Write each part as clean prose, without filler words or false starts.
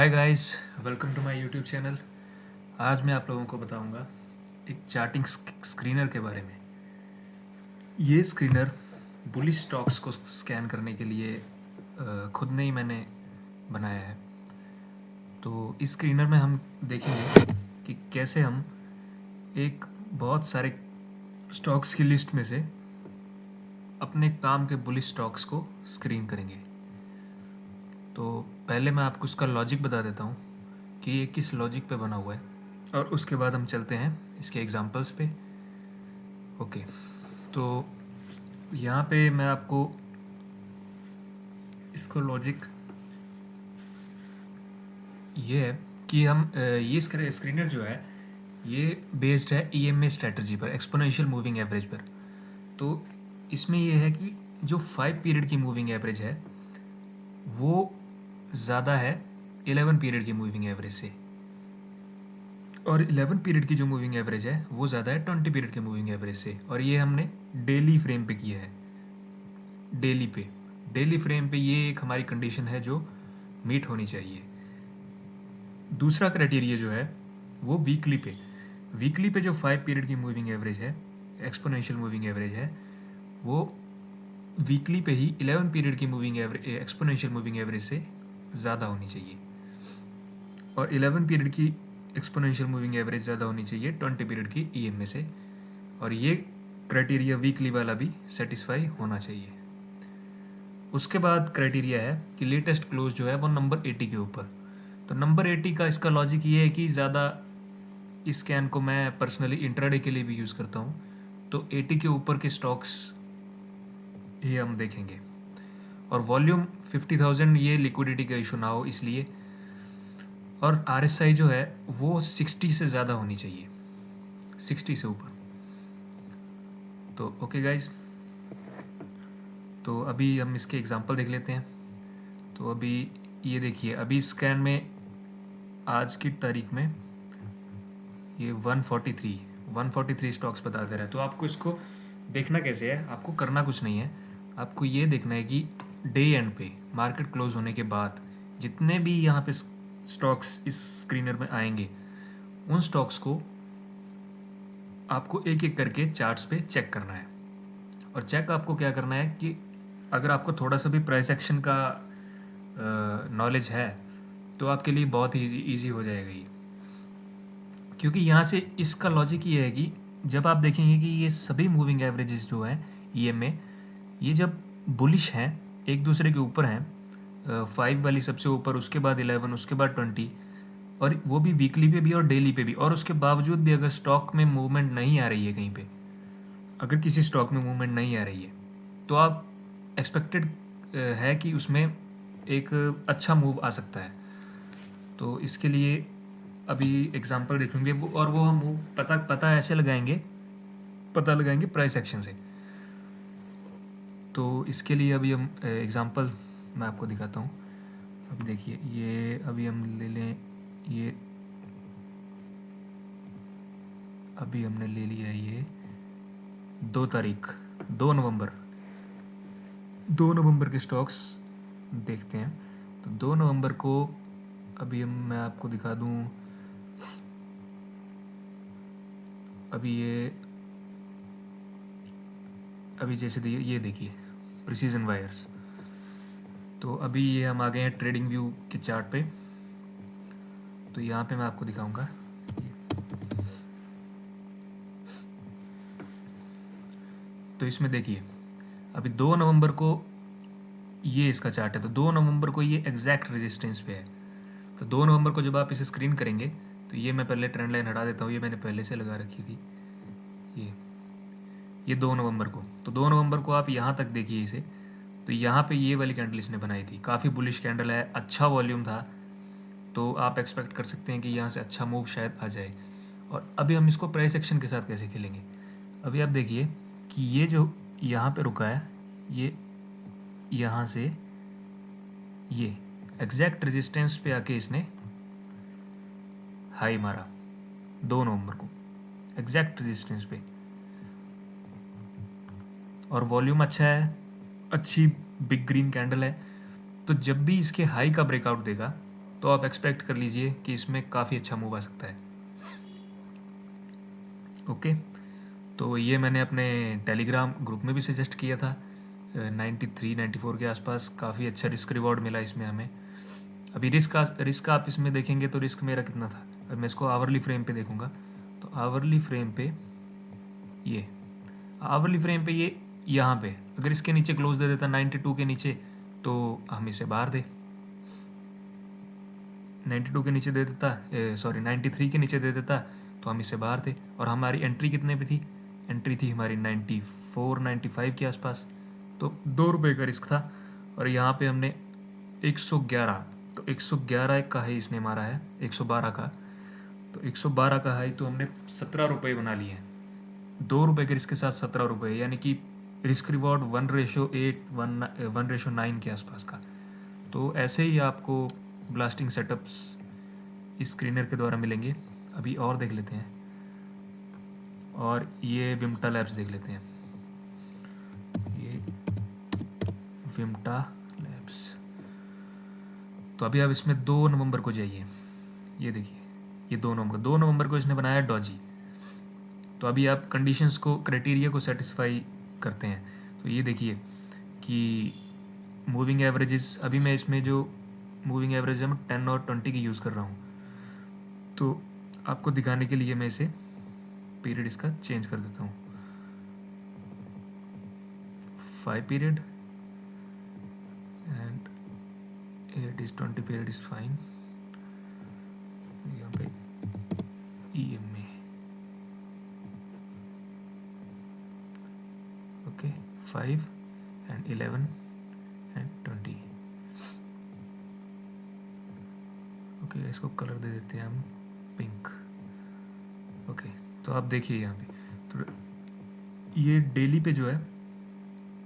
Hi guys, welcome to my YouTube channel. आज मैं आप लोगों को बताऊंगा एक चार्टिंग स्क्रीनर के बारे में। ये स्क्रीनर बुलिश स्टॉक्स को स्कैन करने के लिए खुद ने ही मैंने बनाया है। तो इस स्क्रीनर में हम देखेंगे कि कैसे हम एक बहुत सारे स्टॉक्स की लिस्ट में से अपने काम के बुलिश स्टॉक्स को स्क्रीन करेंगे। तो पहले मैं आपको उसका लॉजिक बता देता हूँ कि ये किस लॉजिक पे बना हुआ है, और उसके बाद हम चलते हैं इसके एग्जांपल्स पे। ओके, तो यहाँ पे मैं आपको इसको लॉजिक ये है कि हम ये स्क्रीनर जो है ये बेस्ड है ईएमए स्ट्रेटजी पर, एक्सपोनेंशियल मूविंग एवरेज पर। तो इसमें ये है कि जो 5 पीरियड की मूविंग एवरेज है वो ज़्यादा है 11 पीरियड की मूविंग एवरेज से, और 11 पीरियड की जो मूविंग एवरेज है वो ज़्यादा है 20 पीरियड के मूविंग एवरेज से। और ये हमने डेली फ्रेम पे किया है। डेली फ्रेम पे ये एक हमारी कंडीशन है जो मीट होनी चाहिए। दूसरा क्राइटेरिया जो है वो वीकली पे जो 5 पीरियड की मूविंग एवरेज है, एक्सपोनेंशियल मूविंग एवरेज है, वो वीकली पे ही 11 पीरियड की moving average, exponential moving average से ज़्यादा होनी चाहिए। और 11 पीरियड की एक्सपोनेंशियल मूविंग एवरेज ज़्यादा होनी चाहिए 20 पीरियड की ईएमए से। और ये क्राइटेरिया वीकली वाला भी सेटिस्फाई होना चाहिए। उसके बाद क्राइटेरिया है कि लेटेस्ट क्लोज जो है वो नंबर 80 के ऊपर। तो नंबर 80 का इसका लॉजिक ये है कि ज़्यादा इस स्कैन को मैं पर्सनली इंट्राडे के लिए भी यूज़ करता हूँ। तो 80 के ऊपर के स्टॉक्स ये हम देखेंगे। और वॉल्यूम 50,000, ये लिक्विडिटी का इशू ना हो इसलिए। और आरएसआई जो है वो 60 से ज़्यादा होनी चाहिए, 60 से ऊपर। तो ओके गाइज, तो अभी हम इसके एग्जांपल देख लेते हैं। तो अभी ये देखिए, अभी स्कैन में आज की तारीख में ये 143 स्टॉक्स बता दे रहा है। तो आपको इसको देखना कैसे है, आपको करना कुछ नहीं है। आपको ये देखना है कि डे एंड पे, मार्केट क्लोज होने के बाद जितने भी यहाँ पे स्टॉक्स इस स्क्रीनर में आएंगे उन स्टॉक्स को आपको एक एक करके चार्ट्स पे चेक करना है। और चेक आपको क्या करना है कि अगर आपको थोड़ा सा भी प्राइस एक्शन का नॉलेज है तो आपके लिए बहुत ही ईजी हो जाएगा ये। क्योंकि यहाँ से इसका लॉजिक ये है कि जब आप देखेंगे कि ये सभी मूविंग एवरेजेस जो हैं ईएमए, ये जब बुलिश हैं, एक दूसरे के ऊपर हैं, 5 वाली सबसे ऊपर, उसके बाद 11, उसके बाद 20, और वो भी वीकली पे भी और डेली पे भी। और उसके बावजूद भी अगर स्टॉक में मूवमेंट नहीं आ रही है कहीं पे, अगर किसी स्टॉक में मूवमेंट नहीं आ रही है तो आप एक्सपेक्टेड है कि उसमें एक अच्छा मूव आ सकता है। तो इसके लिए अभी एग्जांपल देखेंगे वो, और वो हम मूव पता ऐसे पता लगाएंगे प्राइस एक्शन से। तो इसके लिए अभी हम एग्जांपल मैं आपको दिखाता हूँ। अब देखिए, ये अभी हम ले लें, ये अभी हमने ले लिया है ये 2 तारीख 2 नवंबर के स्टॉक्स देखते हैं। तो 2 नवंबर को अभी मैं आपको दिखा दूं। अभी जैसे ये देखिए प्रिसीजन वायर्स। तो अभी ये हम आ गए हैं ट्रेडिंग व्यू के चार्ट पे। तो यहाँ पे मैं आपको दिखाऊंगा। तो इसमें देखिए अभी 2 नवंबर को ये इसका चार्ट है। तो 2 नवंबर को ये एग्जैक्ट रेजिस्टेंस पे है। तो 2 नवंबर को जब आप इसे स्क्रीन करेंगे, तो ये मैं पहले ट्रेंड लाइन हटा देता हूँ, ये मैंने पहले से लगा रखी थी। ये 2 नवंबर को, तो 2 नवंबर को आप यहाँ तक देखिए इसे। तो यहाँ पे ये वाली कैंडल इसने बनाई थी, काफ़ी बुलिश कैंडल है, अच्छा वॉल्यूम था। तो आप एक्सपेक्ट कर सकते हैं कि यहाँ से अच्छा मूव शायद आ जाए। और अभी हम इसको प्राइस एक्शन के साथ कैसे खेलेंगे। अभी आप देखिए कि ये जो यहाँ पे रुका है, ये यहाँ से ये एग्जैक्ट रेजिस्टेंस पे आके इसने हाई मारा 2 नवंबर को, एग्जैक्ट रेजिस्टेंस पे। और वॉल्यूम अच्छा है, अच्छी बिग ग्रीन कैंडल है। तो जब भी इसके हाई का ब्रेकआउट देगा तो आप एक्सपेक्ट कर लीजिए कि इसमें काफ़ी अच्छा मूव आ सकता है। ओके, तो ये मैंने अपने टेलीग्राम ग्रुप में भी सजेस्ट किया था। 93 94 के आसपास काफ़ी अच्छा रिस्क रिवॉर्ड मिला इसमें हमें। अभी रिस्क आप इसमें देखेंगे तो रिस्क मेरा कितना था। अब मैं इसको आवरली फ्रेम पे देखूंगा, तो आवरली फ्रेम पे ये यहाँ पे अगर इसके नीचे क्लोज दे देता 92 के नीचे, तो हम इसे बाहर दे 92 के नीचे दे देता, सॉरी 93 के नीचे दे देता, तो हम इससे बाहर थे। और हमारी एंट्री कितने पे थी? एंट्री थी हमारी 94 95 के आसपास, तो 2 रुपये का रिस्क था। और यहाँ पे हमने 111, तो 111 का हाई इसने मारा है, 112 का, तो 112 का हाई, तो हमने 17 रुपये बना लिए हैं। 2 रुपये के रिस्क के साथ 17 रुपये, यानी कि रिस्क रिवॉर्ड 1:8 1:9 के आसपास का। तो ऐसे ही आपको ब्लास्टिंग सेटअप्स इस स्क्रीनर के द्वारा मिलेंगे। अभी और देख लेते हैं, और ये विम्टा लैब्स देख लेते हैं। ये विम्टा लैब्स, तो अभी आप इसमें 2 नवंबर को जाइए, ये देखिए, ये 2 नवंबर को इसने बनाया डॉजी। तो अभी आप कंडीशंस को, क्राइटेरिया को सेटिस्फाई करते हैं, तो ये देखिए कि मूविंग एवरेजेस, अभी मैं इसमें जो मूविंग एवरेज है मैं 10 और 20 की यूज़ कर रहा हूँ। तो आपको दिखाने के लिए मैं इसे पीरियड इसका चेंज कर देता हूँ, 5 period and it is 20 period is fine. यहाँ पे EMA, okay, 5 and 11 and 20। Okay, इसको कलर दे देते हैं हम पिंक। ओके, तो आप देखिए यहाँ पे, तो ये डेली पे जो है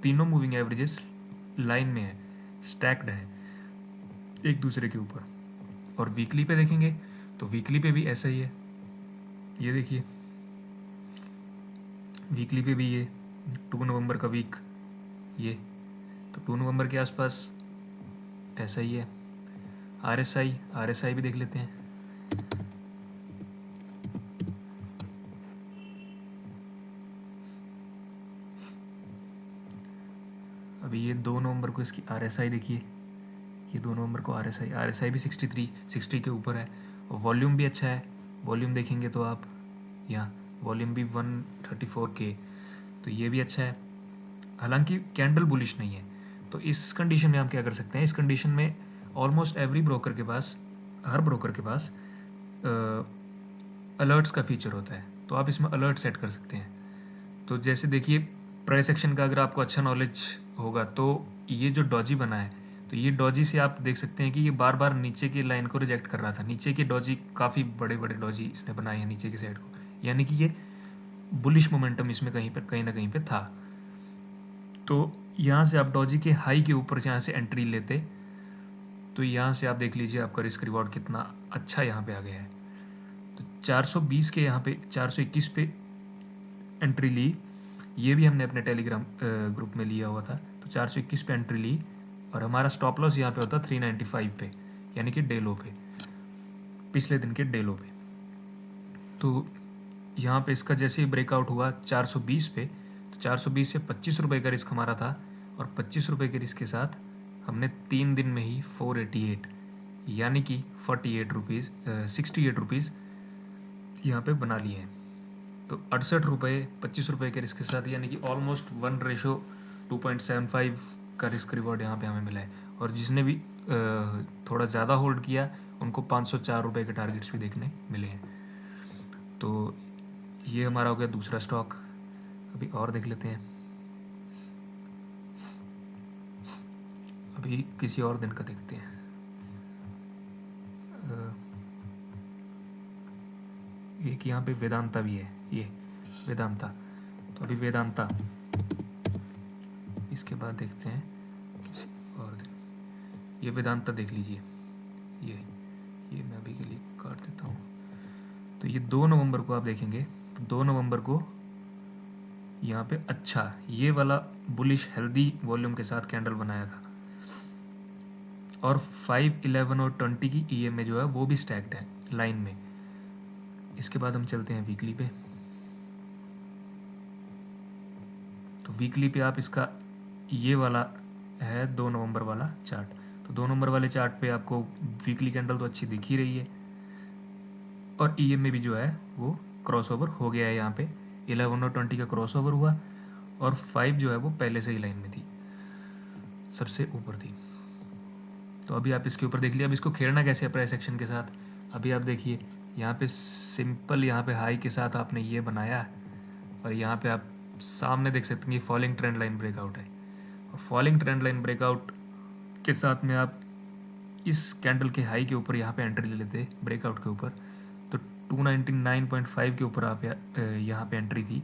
तीनों मूविंग एवरेजेस लाइन में है, स्टैक्ड है एक दूसरे के ऊपर। और वीकली पे देखेंगे तो वीकली पे भी ऐसा ही है, ये देखिए वीकली पे भी ये 2 नवंबर का वीक, ये तो 2 नवंबर के आसपास ऐसा ही है। RSI भी देख लेते हैं। अभी ये 2 नवंबर को इसकी RSI देखिए, ये 2 नवंबर को RSI भी 60 के ऊपर है। और वॉल्यूम भी अच्छा है, वॉल्यूम देखेंगे तो आप यहाँ वॉल्यूम भी 134 के, तो ये भी अच्छा है। हालांकि कैंडल बुलिश नहीं है, तो इस कंडीशन में हम क्या कर सकते हैं, इस कंडीशन में ऑलमोस्ट एवरी ब्रोकर के पास, हर ब्रोकर के पास अलर्ट्स का फीचर होता है, तो आप इसमें अलर्ट सेट कर सकते हैं। तो जैसे देखिए प्राइस एक्शन का अगर आपको अच्छा नॉलेज होगा, तो ये जो डॉजी बना है, तो ये डॉजी से आप देख सकते हैं कि ये बार बार नीचे की लाइन को रिजेक्ट कर रहा था। नीचे के डॉजी, काफ़ी बड़े बड़े डॉजी इसने बनाए हैं नीचे की साइड को, यानी कि ये बुलिश मोमेंटम इसमें कहीं ना कहीं पे था। तो यहाँ से आप डॉजी के हाई के ऊपर यहाँ से एंट्री लेते, तो यहाँ से आप देख लीजिए आपका रिस्क रिवॉर्ड कितना अच्छा यहाँ पे आ गया है। तो 420 के यहाँ पे 421 पे एंट्री ली, ये भी हमने अपने टेलीग्राम ग्रुप में लिया हुआ था। तो 421 पे एंट्री ली, और हमारा स्टॉप लॉस यहाँ पे होता 395 पे, यानी कि डे लो पे, पिछले दिन के डे लो पे। तो यहाँ पे इसका जैसे ही ब्रेकआउट हुआ 420 पे, तो 420 से 25 रुपये का रिस्क हमारा था, और 25 रुपये के रिस्क के साथ हमने 3 दिन में ही 488, यानी कि 68 रुपीज़ यहाँ पे बना लिए हैं। तो 68 रुपये 25 रुपये के रिस्क के साथ, यानी कि ऑलमोस्ट 1:2.75 का रिस्क रिवॉर्ड यहाँ पे हमें मिला है। और जिसने भी थोड़ा ज़्यादा होल्ड किया, उनको 504 रुपये के टारगेट्स भी देखने मिले हैं। तो ये हमारा हो गया दूसरा स्टॉक। अभी और देख लेते हैं, अभी किसी और दिन का देखते हैं। एक यहाँ पे वेदांता भी है, ये वेदांता, तो अभी वेदांता, इसके बाद देखते हैं किसी और दिन। ये वेदांता देख लीजिए, ये मैं अभी के लिए काट देता हूँ। तो ये 2 नवंबर को आप देखेंगे, तो 2 नवंबर को यहाँ पे अच्छा ये वाला बुलिश हेल्दी वॉल्यूम के साथ कैंडल बनाया था। और 5, 11 और 20 की EMA जो है वो भी स्टैक्ड है लाइन में। इसके बाद हम चलते हैं वीकली पे। तो वीकली पे आप इसका ये वाला है 2 नवंबर वाला चार्ट। तो 2 नंबर वाले चार्ट पे आपको वीकली कैंडल तो अच्छी दिख ही रही है, और EMA भी जो है वो क्रॉसओवर हो गया है। यहाँ पे 11 और 20 का क्रॉसओवर हुआ, और 5 जो है वो पहले से ही लाइन में थी, सबसे ऊपर थी। तो अभी आप इसके ऊपर देख लिया। अब इसको खेलना कैसे है प्राइस एक्शन के साथ, अभी आप देखिए यहाँ पे सिंपल, यहाँ पे हाई के साथ आपने ये बनाया, और यहाँ पे आप सामने देख सकते हैं कि फॉलिंग ट्रेंड लाइन ब्रेकआउट है। और फॉलिंग ट्रेंड लाइन ब्रेकआउट के साथ में आप इस कैंडल के हाई के ऊपर यहाँ पे एंट्री ले लेते ब्रेकआउट के ऊपर, तो 299.5 के ऊपर आप यहाँ पे एंट्री थी,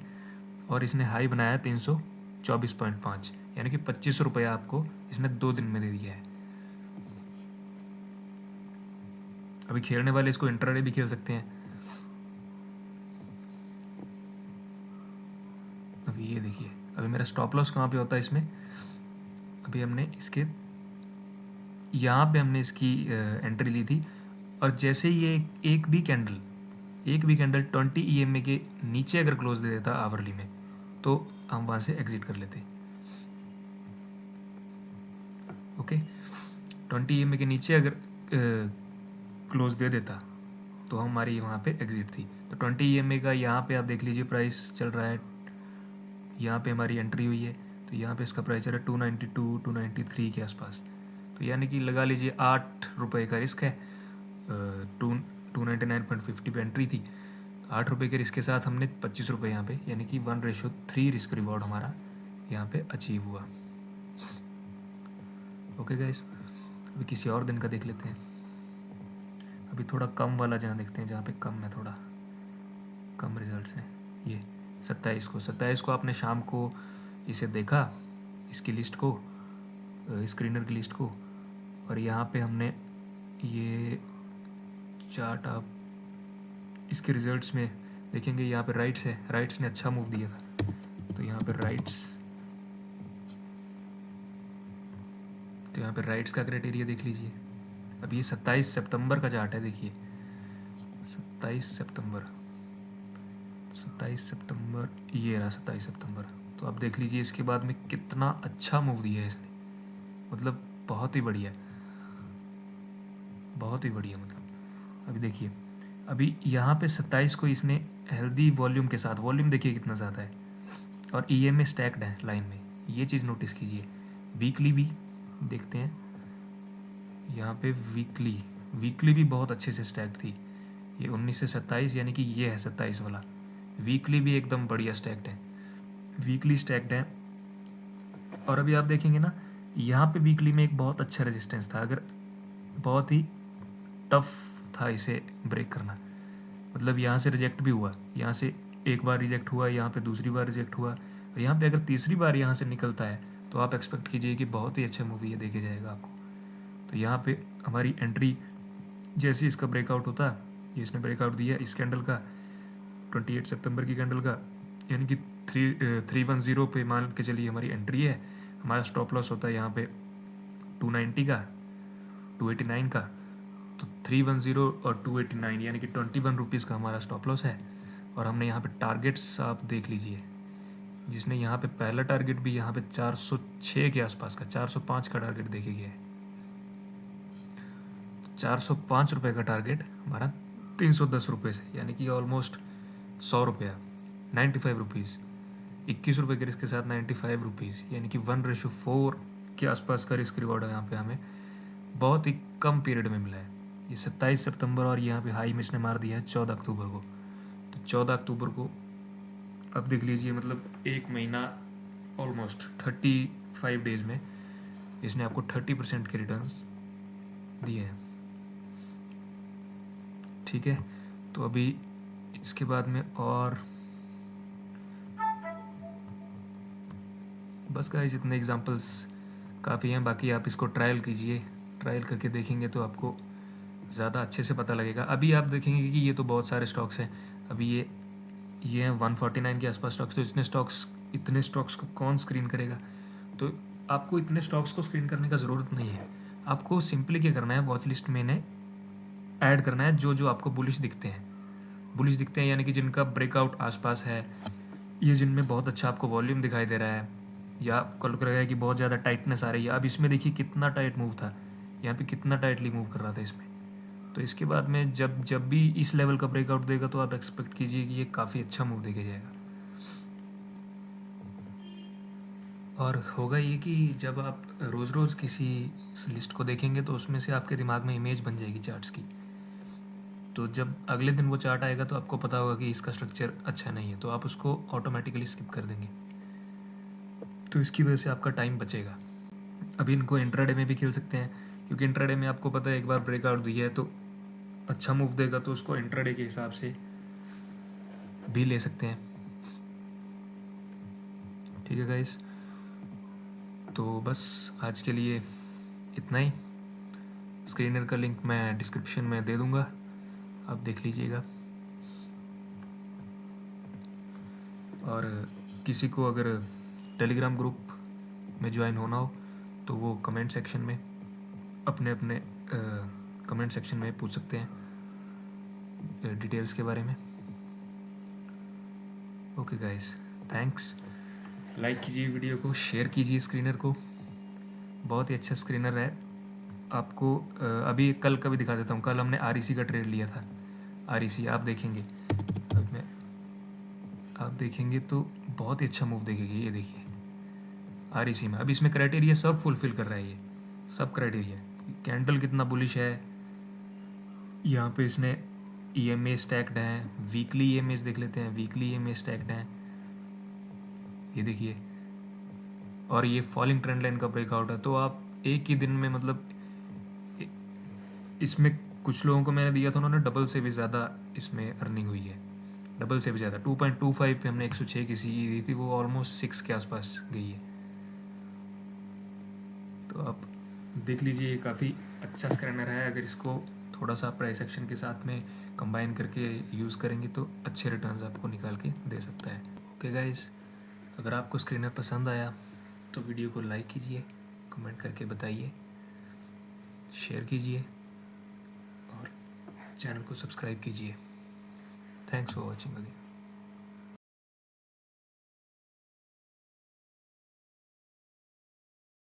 और इसने हाई बनाया 324.5, यानी कि 25 रुपया आपको इसने 2 दिन में दे दिया है। अभी खेलने वाले इसको इंट्राडे भी खेल सकते हैं। अभी ये देखिए, अभी मेरा स्टॉप लॉस कहाँ पे होता है इसमें, अभी हमने इसके यहाँ पे हमने इसकी एंट्री ली थी, और जैसे ही ये एक भी कैंडल 20 EMA के नीचे अगर क्लोज दे देता आवरली में, तो हम वहाँ से एग्जिट कर लेते। ओके, 20 EMA के नीचे अगर क्लोज दे देता तो हमारी वहाँ पे एग्जिट थी। तो 20 EMA का यहाँ पे आप देख लीजिए प्राइस चल रहा है, यहाँ पे हमारी एंट्री हुई है, तो यहाँ पे इसका प्राइस चल रहा है 292, 293 के आसपास। तो यानी कि लगा लीजिए 8 रुपये का रिस्क है। 299.50 पे एंट्री थी, 8 रुपये के रिस्क के साथ हमने 25 रुपये यहाँ पे, यानी कि 1:3 रिस्क रिवॉर्ड हमारा यहाँ पे अचीव हुआ। ओके गाइस, अभी किसी और दिन का देख लेते हैं। अभी थोड़ा कम वाला जहाँ देखते हैं, जहाँ पे कम है, थोड़ा कम रिजल्ट्स हैं। ये 27 को आपने शाम को इसे देखा, इसकी लिस्ट को, स्क्रीनर की लिस्ट को, और यहाँ पे हमने ये चार्ट आप इसके रिजल्ट्स में देखेंगे, यहाँ पे राइट्स है, राइट्स ने अच्छा मूव दिया था, तो यहाँ पे राइट्स का क्राइटेरिया देख लीजिए। अब ये 27 सितंबर का चार्ट है, देखिए 27 सितंबर, ये रहा 27 सितंबर। तो आप देख लीजिए इसके बाद में कितना अच्छा मूव दिया है इसने, मतलब बहुत ही बढ़िया, बहुत ही बढ़िया। मतलब अभी देखिए, अभी यहाँ पे 27 को इसने हेल्दी वॉल्यूम के साथ, वॉल्यूम देखिए कितना ज़्यादा है, और EMA स्टैक्ड है लाइन में, ये चीज़ नोटिस कीजिए। वीकली भी देखते हैं, यहाँ पे वीकली भी बहुत अच्छे से स्टैक्ड थी। ये 19 से 27, यानी कि ये है 27 वाला। वीकली भी एकदम बढ़िया स्टैक्ड है, वीकली स्टैक्ड है। और अभी आप देखेंगे ना, यहाँ पे वीकली में एक बहुत अच्छा रेजिस्टेंस था, अगर बहुत ही टफ था इसे ब्रेक करना। मतलब यहाँ से रिजेक्ट भी हुआ, यहाँ से एक बार रिजेक्ट हुआ, यहाँ पे दूसरी बार रिजेक्ट हुआ, और यहाँ पे अगर तीसरी बार यहाँ से निकलता है तो आप एक्सपेक्ट कीजिए कि बहुत ही अच्छा मूवी ये देखे जाएगा आपको। तो यहाँ पे हमारी एंट्री जैसे इसका ब्रेकआउट होता, ये इसने ब्रेकआउट दिया इस कैंडल का, 28 सितंबर की कैंडल का, यानी कि 310 पे मान के चलिए हमारी एंट्री है। हमारा स्टॉप लॉस होता है यहाँ पे 290 का, 289 का, तो 310 और 289, यानी कि 21 रुपीज़ का हमारा स्टॉप लॉस है। और हमने यहाँ पे टारगेट्स आप देख लीजिए, जिसने यहाँ पे पहला टारगेट भी यहाँ पे 406 के आसपास का, 405 का टारगेट देखे गया है। 405 रुपये का टारगेट हमारा 310 रुपये से, यानी कि ऑलमोस्ट 100 रुपया, 95 रुपीज़, 21 रुपये के रिस्क के साथ 95 रुपीज़, यानी कि 1:4 के आसपास का रिस्क रिवॉर्ड यहाँ पे हमें बहुत ही कम पीरियड में मिला है। ये 27 सितंबर, और यहाँ पे हाई में इसने मार दिया है 14 अक्टूबर को। तो 14 अक्टूबर को अब देख लीजिए, मतलब एक महीना, ऑलमोस्ट 35 डेज़ में इसने आपको 30% के रिटर्न्स दिए हैं। ठीक है, तो अभी इसके बाद में और बस गाइस इतने एग्जांपल्स काफ़ी हैं। बाकी आप इसको ट्रायल कीजिए, ट्रायल करके देखेंगे तो आपको ज़्यादा अच्छे से पता लगेगा। अभी आप देखेंगे कि ये तो बहुत सारे स्टॉक्स हैं, अभी ये हैं 149 के आसपास स्टॉक्स। तो इतने स्टॉक्स को कौन स्क्रीन करेगा? तो आपको इतने स्टॉक्स को स्क्रीन करने का ज़रूरत नहीं है। आपको सिंपली क्या करना है, वॉच लिस्ट में इन्हें ऐड करना है जो जो आपको बुलिश दिखते हैं। बुलिश दिखते हैं यानी कि जिनका ब्रेकआउट आसपास है, ये जिनमें बहुत अच्छा आपको वॉल्यूम दिखाई दे रहा है, या आपको लग रहा है कि बहुत ज़्यादा टाइटनेस आ रही है। अब इसमें देखिए कितना टाइट मूव था, यहाँ पे कितना टाइटली मूव कर रहा था इसमें। तो इसके बाद में जब जब भी इस लेवल का ब्रेकआउट देगा तो आप एक्सपेक्ट कीजिए कि ये काफ़ी अच्छा मूव देके जाएगा। और होगा ये कि जब आप रोज़ रोज़ किसी लिस्ट को देखेंगे तो उसमें से आपके दिमाग में इमेज बन जाएगी चार्ट्स की। तो जब अगले दिन वो चार्ट आएगा तो आपको पता होगा कि इसका स्ट्रक्चर अच्छा नहीं है, तो आप उसको ऑटोमेटिकली स्किप कर देंगे। तो इसकी वजह से आपका टाइम बचेगा। अभी इनको इंट्राडे में भी खेल सकते हैं, क्योंकि इंट्राडे में आपको पता है एक बार ब्रेकआउट दिया है तो अच्छा मूव देगा, तो उसको इंट्राडे के हिसाब से भी ले सकते हैं। ठीक है गाइस, तो बस आज के लिए इतना ही। स्क्रीनर का लिंक मैं डिस्क्रिप्शन में दे दूँगा, आप देख लीजिएगा। और किसी को अगर टेलीग्राम ग्रुप में ज्वाइन होना हो तो वो कमेंट सेक्शन में अपने अपने कमेंट सेक्शन में पूछ सकते हैं डिटेल्स के बारे में। Okay guys, thanks. लाइक कीजिए वीडियो को, शेयर कीजिए स्क्रीनर को, बहुत ही अच्छा स्क्रीनर है। आपको अभी कल का भी दिखा देता हूँ। कल हमने REC का ट्रेड लिया था। REC आप देखेंगे, अब मैं आप देखेंगे तो बहुत ही अच्छा मूव देखेंगे। ये देखिए REC में, अब इसमें क्राइटेरिया सब फुलफिल कर रहा है, ये सब क्राइटेरिया। कैंडल कितना बुलिश है, यहाँ पे इसने EMA स्टैक्ड हैं, वीकली EMA देख लेते हैं, वीकली EMA स्टैक्ड हैं, ये देखिए। और ये फॉलिंग ट्रेंड लाइन का ब्रेकआउट है। तो आप एक ही दिन में मतलब इसमें कुछ लोगों को मैंने दिया था, उन्होंने डबल से भी ज़्यादा इसमें अर्निंग हुई है, डबल से भी ज़्यादा। 2.25 पे हमने 106 की सी दी थी, वो ऑलमोस्ट 6 के आसपास गई है। तो आप देख लीजिए, ये काफ़ी अच्छा स्कैनर है। अगर इसको थोड़ा सा प्राइस एक्शन के साथ में कंबाइन करके यूज़ करेंगे तो अच्छे रिटर्न्स आपको निकाल के दे सकता है। ओके गाइस, अगर आपको स्क्रीनर पसंद आया तो वीडियो को लाइक कीजिए, कमेंट करके बताइए, शेयर कीजिए और चैनल को सब्सक्राइब कीजिए। Thanks for watching again.